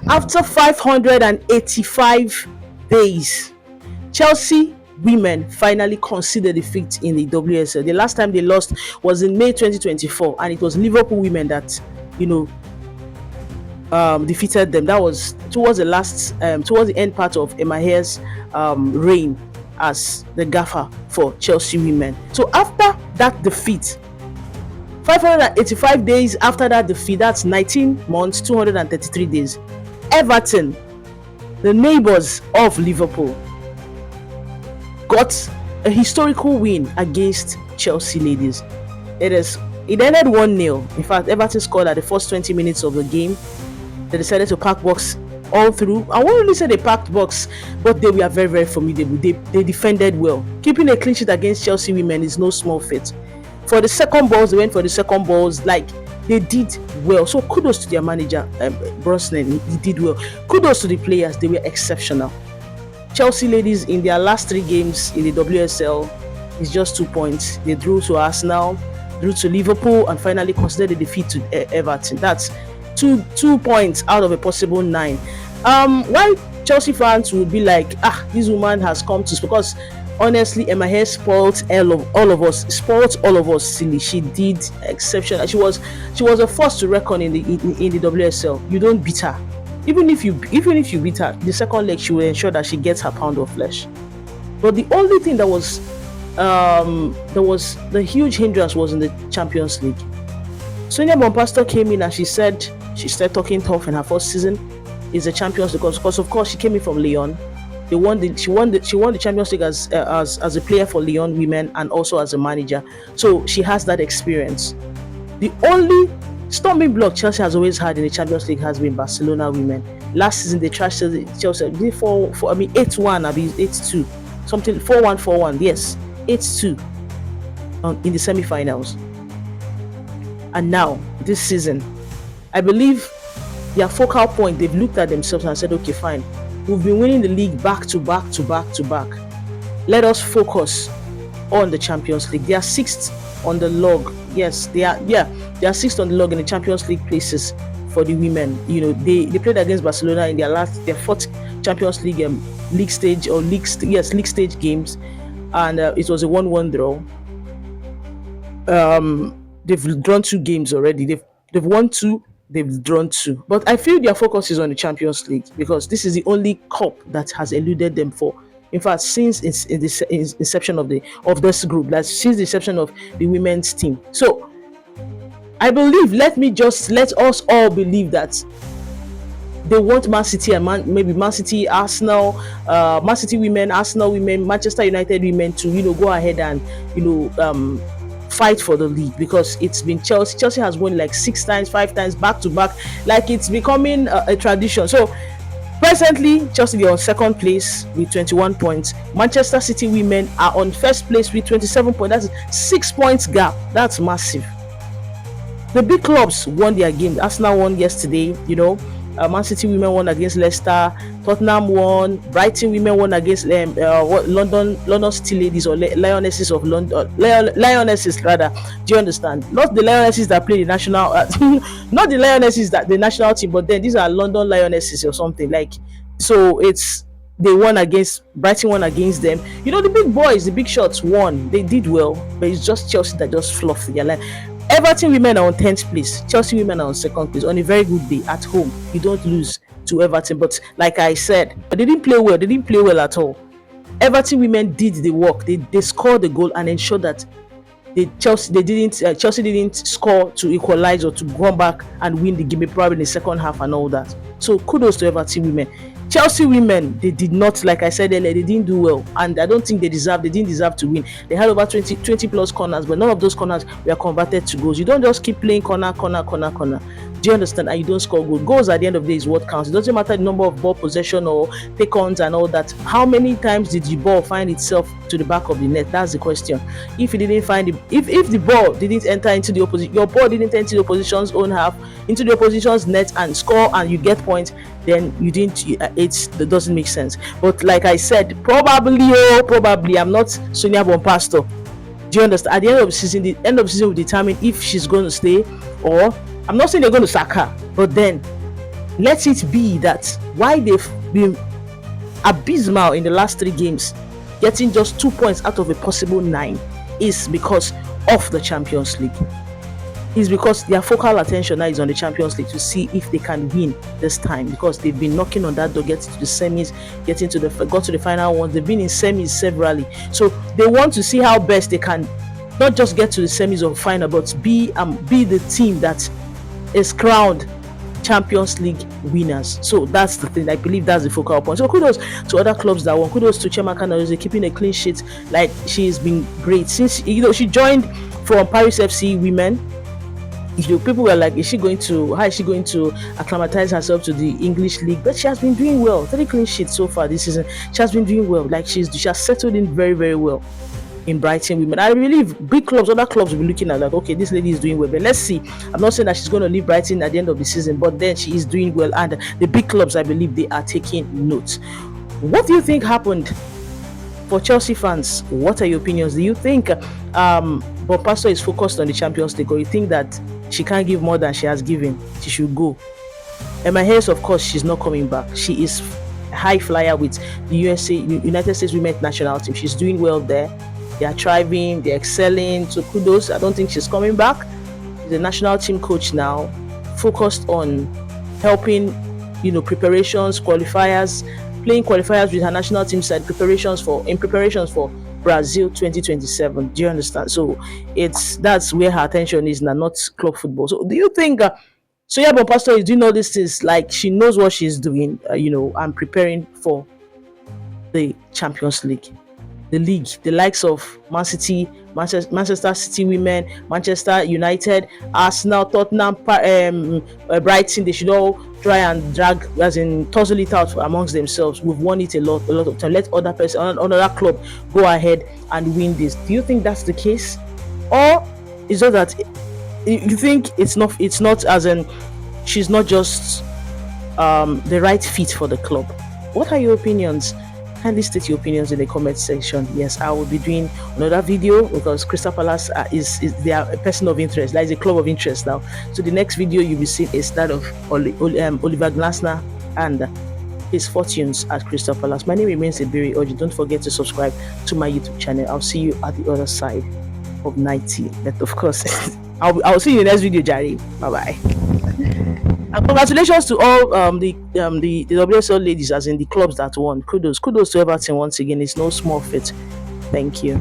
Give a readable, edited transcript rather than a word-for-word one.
After 585 days, Chelsea women finally conceded defeat in the WSL. The last time they lost was in May 2024, and it was Liverpool women that, defeated them. That was towards the end part of Emma Hare's reign as the gaffer for Chelsea women. So after that defeat, 585 days after that defeat, that's 19 months, 233 days, Everton, the neighbors of Liverpool, got a historical win against Chelsea ladies. It ended 1-0. In fact, Everton scored at the first 20 minutes of the game. They decided to pack box all through. I won't really say they packed box, but they were very, very formidable. They defended well. Keeping a clean sheet against Chelsea women is no small feat. For the second balls, they went for the second balls. Like, they did well. So kudos to their manager, Brosnan. He did well. Kudos to the players. They were exceptional. Chelsea ladies, in their last 3 games in the WSL, is just 2 points. They drew to Arsenal, drew to Liverpool, and finally considered a defeat to Everton. That's two points out of a possible 9. Why Chelsea fans would be like, this woman has come to, because honestly, Emma Hare spoiled all of us silly. She did exceptional. She was a force to reckon in the WSL. You don't beat her. Even if you beat her, the second leg she will ensure that she gets her pound of flesh. But the only thing that was the huge hindrance was in the Champions League. Sonia Bompastor came in and she started talking tough in her first season. Is the Champions League, because of course she came in from Lyon. She won the Champions League as a player for Lyon women and also as a manager. So she has that experience. The only stumbling block Chelsea has always had in the Champions League has been Barcelona women. Last season they trashed Chelsea 8-1, 8-2, something 4-1, yes, 8-2 in the semi-finals. And now this season, I believe their focal point, they've looked at themselves and said, okay, fine, we've been winning the league back to back. Let us focus on the Champions League. They are 6th on the log. Yes, they are 6th on the log in the Champions League places for the women. They played against Barcelona in their 4th Champions League league stage games, and it was a 1-1 draw. They've drawn 2 games already. They've won 2. They've drawn 2. But I feel their focus is on the Champions League because this is the only cup that has eluded them in fact, since it's in the inception of this group, that's since the inception of the women's team. So I believe, let us all believe that they want Man City and maybe Man City, Arsenal, Man City women, Arsenal women, Manchester United women to go ahead and fight for the league, because it's been Chelsea has won like 5 times back to back, like it's becoming a tradition. So presently Chelsea are on 2nd place with 21 points. Manchester City women are on 1st place with 27 points. That's 6 points gap. That's massive. The big clubs won their game. Arsenal won yesterday, Man City women won against Leicester, Tottenham won, Brighton women won against London City ladies, or Lionesses of London, Lionesses rather. Do you understand? Not the Lionesses that play the national, not the Lionesses that the national team, but then these are London Lionesses or something like. So they won against Brighton, won against them. The big boys, the big shots won. They did well, but it's just Chelsea that just fluffed their line. Everton women are on 10th place. Chelsea women are on 2nd place. On a very good day at home, you don't lose to Everton. But like I said, they didn't play well. They didn't play well at all. Everton women did the work. They scored the goal and ensured that Chelsea didn't score to equalize or to go back and win the game, probably in the second half and all that. So kudos to Everton women. Chelsea women, they did not, like I said earlier, they didn't do well, and I don't think they didn't deserve to win. They had over 20 plus corners, but none of those corners were converted to goals. You don't just keep playing corner. Do you understand? And you don't score goals. Goals at the end of the day is what counts. It doesn't matter the number of ball possession or take-ons and all that. How many times did the ball find itself to the back of the net? That's the question. If you didn't find it, if the ball didn't enter into the opposition, your ball didn't enter the opposition's own half, into the opposition's net and score, and you get points, then you didn't. That doesn't make sense. But like I said, probably I'm not Sonia Bompastor. Do you understand? At the end of the season will determine if she's going to stay, or I'm not saying they're going to sack her, but then Let it be that why they've been abysmal in the last 3 games, getting just 2 points out of a possible 9, is because of the Champions League. Is because their focal attention now is on the Champions League to see if they can win this time, because they've been knocking on that door, getting to the semis, got to the final ones. They've been in semis severally, so they want to see how best they can not just get to the semis or final, but be the team that is crowned Champions League winners. So that's the thing. I believe that's the focal point. So kudos to other clubs that won. Kudos to Chiamaka Nnadozie keeping a clean sheet. Like, she's been great since she joined from Paris FC Women. People were like, how is she going to acclimatize herself to the English league? But she has been doing well. 3 clean sheets so far this season. She has been doing well. Like, she has settled in very, very well in Brighton Women. I believe big clubs, other clubs will be looking at like, okay, this lady is doing well, but let's see. I'm not saying that she's going to leave Brighton at the end of the season, but then she is doing well, and the big clubs, I believe, they are taking notes. What do you think happened for Chelsea fans? What are your opinions? Do you think Bompastor is focused on the Champions League, or you think that she can't give more than she has given? She should go. And my hair, of course, she's not coming back. She is a high flyer with the United States Women's national team. She's doing well there. They are thriving, they're excelling. So kudos. I don't think she's coming back. She's a national team coach now, focused on helping, preparations, qualifiers, playing qualifiers with her national team side, preparations for Brazil 2027. Do you understand? So that's where her attention is now, not club football. So do you think Sonia Bompastor is doing all these things like she knows what she's doing, and preparing for the Champions League? The league, the likes of Man City, Manchester City Women, Manchester United, Arsenal, Tottenham, Brighton, they should all try and drag, as in tussle it out amongst themselves. We've won it a lot of time. Let another club go ahead and win this. Do you think that's the case, or is it that you think it's not as in she's not just the right fit for the club? What are your opinions? Kindly state your opinions in the comment section. Yes, I will be doing another video because Crystal Palace is they are a person of interest. That is a club of interest now. So the next video you'll be seeing is that of Oliver Glasner and his fortunes at Crystal Palace. My name remains Ebere Oji. Don't forget to subscribe to my YouTube channel. I'll see you at the other side of 90. But of course, I'll see you in the next video, Jari. Bye bye. And congratulations to all the WSL ladies, as in the clubs that won. Kudos to Everton once again. It's no small feat. Thank you.